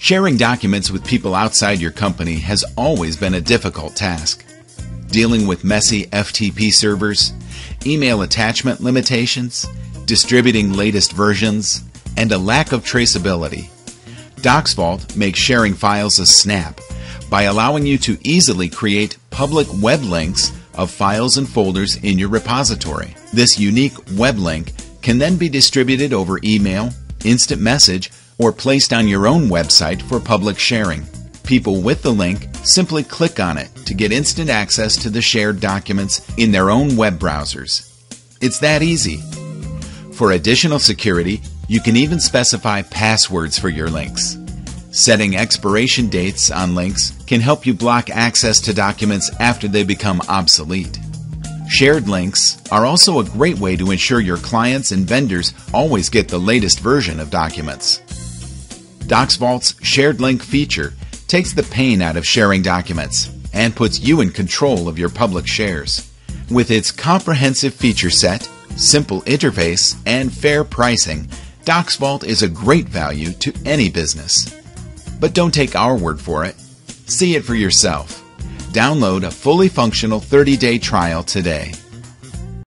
Sharing documents with people outside your company has always been a difficult task. Dealing with messy FTP servers, email attachment limitations, distributing latest versions, and a lack of traceability. DocsVault makes sharing files a snap by allowing you to easily create public web links of files and folders in your repository. This unique web link can then be distributed over email, instant message, or placed on your own website for public sharing. People with the link simply click on it to get instant access to the shared documents in their own web browsers. It's that easy. For additional security, you can even specify passwords for your links. Setting expiration dates on links can help you block access to documents after they become obsolete. Shared links are also a great way to ensure your clients and vendors always get the latest version of documents. DocsVault's shared link feature takes the pain out of sharing documents and puts you in control of your public shares. With its comprehensive feature set, simple interface, and fair pricing, DocsVault is a great value to any business. But don't take our word for it. See it for yourself. Download a fully functional 30-day trial today.